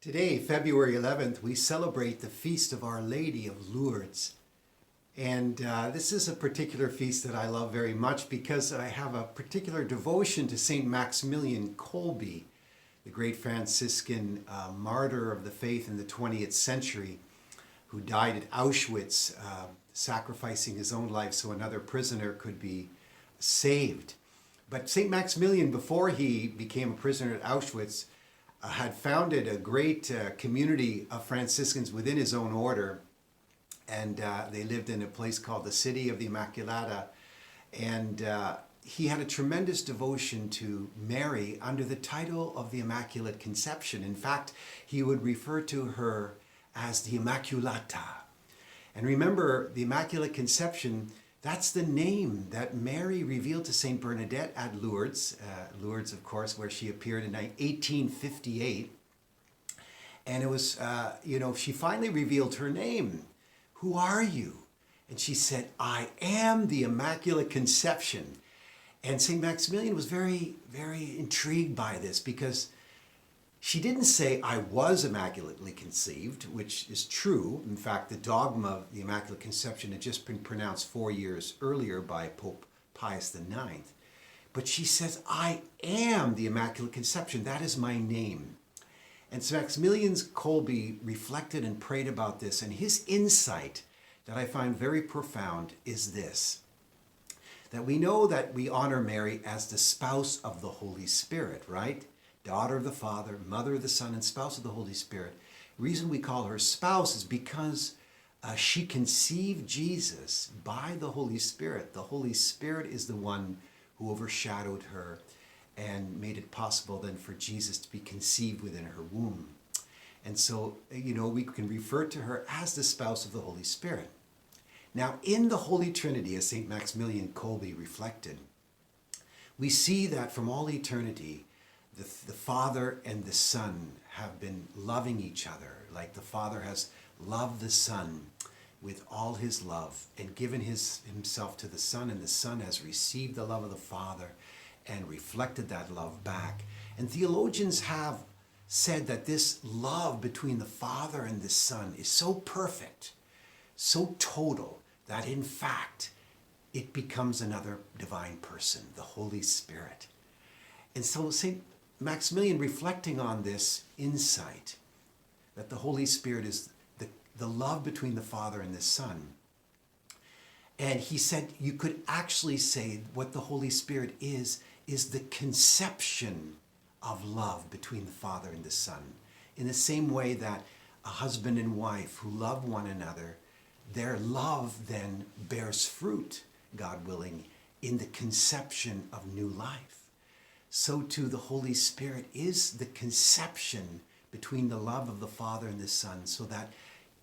Today, February 11th, we celebrate the feast of Our Lady of Lourdes. And this is a particular feast that I love very much because I have a particular devotion to St. Maximilian Kolbe, the great Franciscan martyr of the faith in the 20th century, who died at Auschwitz, sacrificing his own life so another prisoner could be saved. But St. Maximilian, before he became a prisoner at Auschwitz, had founded a great community of Franciscans within his own order, and they lived in a place called the City of the Immaculata, and he had a tremendous devotion to Mary under the title of the Immaculate Conception. In fact, he would refer to her as the Immaculata. And remember, the Immaculate Conception, that's the name that Mary revealed to St. Bernadette at Lourdes. Lourdes, of course, where she appeared in 1858. And it was, she finally revealed her name. Who are you? And she said, I am the Immaculate Conception. And St. Maximilian was very, very intrigued by this because she didn't say, I was immaculately conceived, which is true. In fact, the dogma of the Immaculate Conception had just been pronounced 4 years earlier by Pope Pius IX. But she says, I am the Immaculate Conception. That is my name. And St. Maximilian Kolbe reflected and prayed about this. And his insight that I find very profound is this: that we know that we honor Mary as the spouse of the Holy Spirit, right? Daughter of the Father, mother of the Son, and spouse of the Holy Spirit. The reason we call her spouse is because she conceived Jesus by the Holy Spirit. The Holy Spirit is the one who overshadowed her and made it possible then for Jesus to be conceived within her womb. And so, we can refer to her as the spouse of the Holy Spirit. Now, in the Holy Trinity, as St. Maximilian Kolbe reflected, we see that from all eternity, the Father and the Son have been loving each other, like the Father has loved the Son with all his love and given himself to the Son, and the Son has received the love of the Father and reflected that love back. And theologians have said that this love between the Father and the Son is so perfect, so total, that in fact it becomes another divine person, the Holy Spirit. And so St. Maximilian, reflecting on this insight, that the Holy Spirit is the love between the Father and the Son. And he said you could actually say what the Holy Spirit is the conception of love between the Father and the Son. In the same way that a husband and wife who love one another, their love then bears fruit, God willing, in the conception of new life. So too the Holy Spirit is the conception between the love of the Father and the Son, so that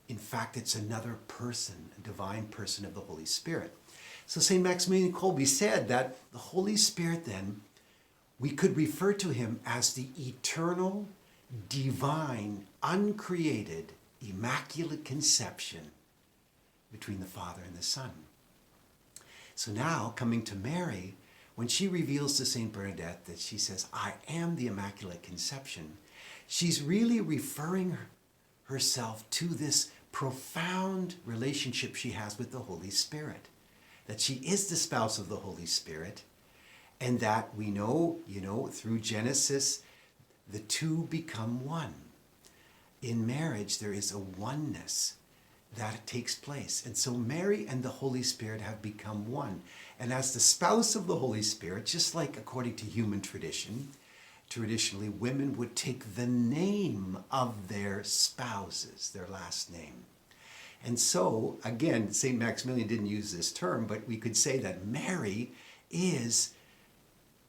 in fact it's another person, a divine person of the Holy Spirit. So St. Maximilian Kolbe said that the Holy Spirit then, we could refer to him as the eternal, divine, uncreated, immaculate conception between the Father and the Son. So now, coming to Mary, when she reveals to St. Bernadette that she says, I am the Immaculate Conception, she's really referring herself to this profound relationship she has with the Holy Spirit, that she is the spouse of the Holy Spirit, and that we know, through Genesis, the two become one. In marriage, there is a oneness that takes place. And so Mary and the Holy Spirit have become one. And as the spouse of the Holy Spirit, just like according to human tradition, traditionally women would take the name of their spouses, their last name. And so, again, St. Maximilian didn't use this term, but we could say that Mary is,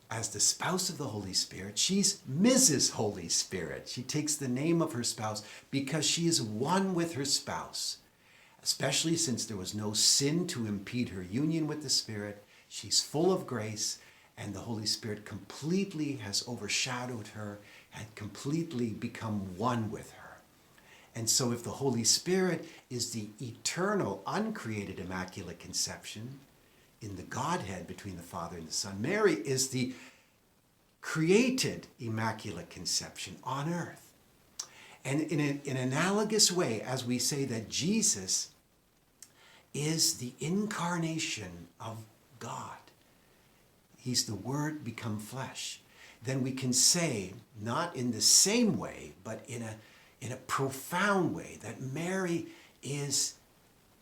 as the spouse of the Holy Spirit, she's Mrs. Holy Spirit. She takes the name of her spouse because she is one with her spouse. Especially since there was no sin to impede her union with the Spirit. She's full of grace, and the Holy Spirit completely has overshadowed her and completely become one with her. And so if the Holy Spirit is the eternal, uncreated Immaculate Conception in the Godhead between the Father and the Son, Mary is the created Immaculate Conception on earth. And in an analogous way, as we say that Jesus is the incarnation of God, he's the Word become flesh, then we can say, not in the same way, but in a profound way, that Mary is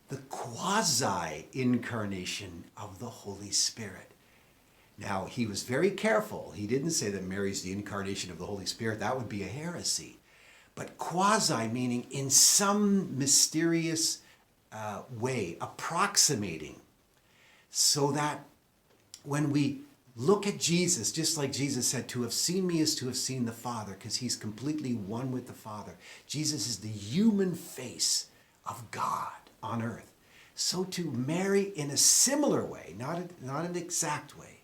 the quasi-incarnation of the Holy Spirit. Now, he was very careful. He didn't say that Mary's the incarnation of the Holy Spirit. That would be a heresy. But quasi meaning in some mysterious way, approximating, so that when we look at Jesus, just like Jesus said, to have seen me is to have seen the Father, because he's completely one with the Father. Jesus is the human face of God on earth. So to Mary, in a similar way, not an exact way,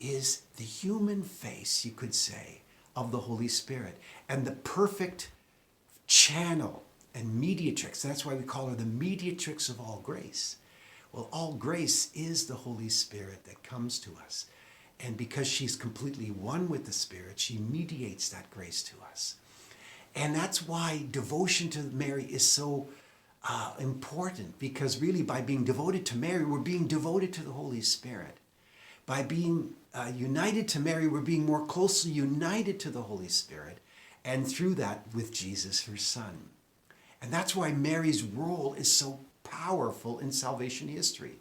is the human face, you could say, of the Holy Spirit, and the perfect channel and mediatrix. That's why we call her the mediatrix of all grace. Well, all grace is the Holy Spirit that comes to us. And because she's completely one with the Spirit, she mediates that grace to us. And that's why devotion to Mary is so important, because really by being devoted to Mary, we're being devoted to the Holy Spirit. By being united to Mary, we're being more closely united to the Holy Spirit, and through that with Jesus, her Son. And that's why Mary's role is so powerful in salvation history,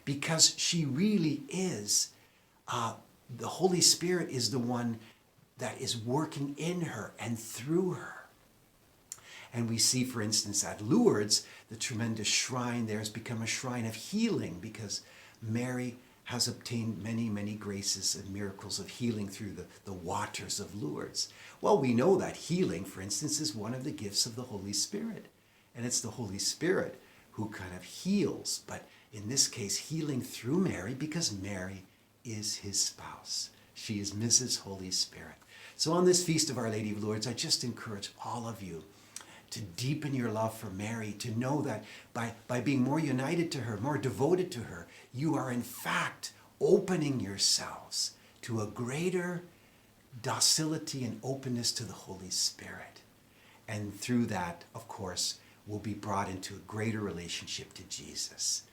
because she really is, the Holy Spirit is the one that is working in her and through her. And we see, for instance, at Lourdes, the tremendous shrine there has become a shrine of healing, because Mary has obtained many, many graces and miracles of healing through the waters of Lourdes. Well, we know that healing, for instance, is one of the gifts of the Holy Spirit. And it's the Holy Spirit who kind of heals, but in this case, healing through Mary, because Mary is his spouse. She is Mrs. Holy Spirit. So on this feast of Our Lady of Lourdes, I just encourage all of you to deepen your love for Mary, to know that by being more united to her, more devoted to her, you are in fact opening yourselves to a greater docility and openness to the Holy Spirit. And through that, of course, will be brought into a greater relationship to Jesus.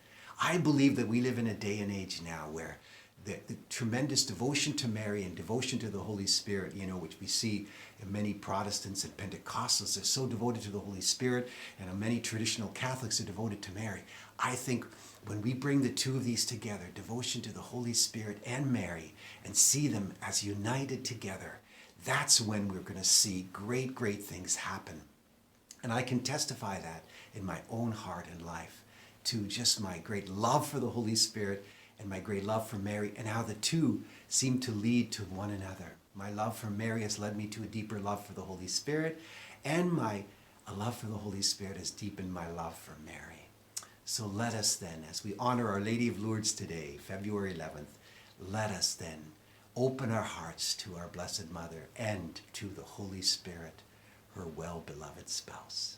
I believe that we live in a day and age now where the tremendous devotion to Mary and devotion to the Holy Spirit, which we see in many Protestants and Pentecostals are so devoted to the Holy Spirit, and many traditional Catholics are devoted to Mary. I think when we bring the two of these together, devotion to the Holy Spirit and Mary, and see them as united together, that's when we're going to see great, great things happen. And I can testify that in my own heart and life, to just my great love for the Holy Spirit and my great love for Mary, and how the two seem to lead to one another. My love for Mary has led me to a deeper love for the Holy Spirit, and my love for the Holy Spirit has deepened my love for Mary. So let us then, as we honor Our Lady of Lourdes today, February 11th, let us then open our hearts to our Blessed Mother and to the Holy Spirit, her well-beloved spouse.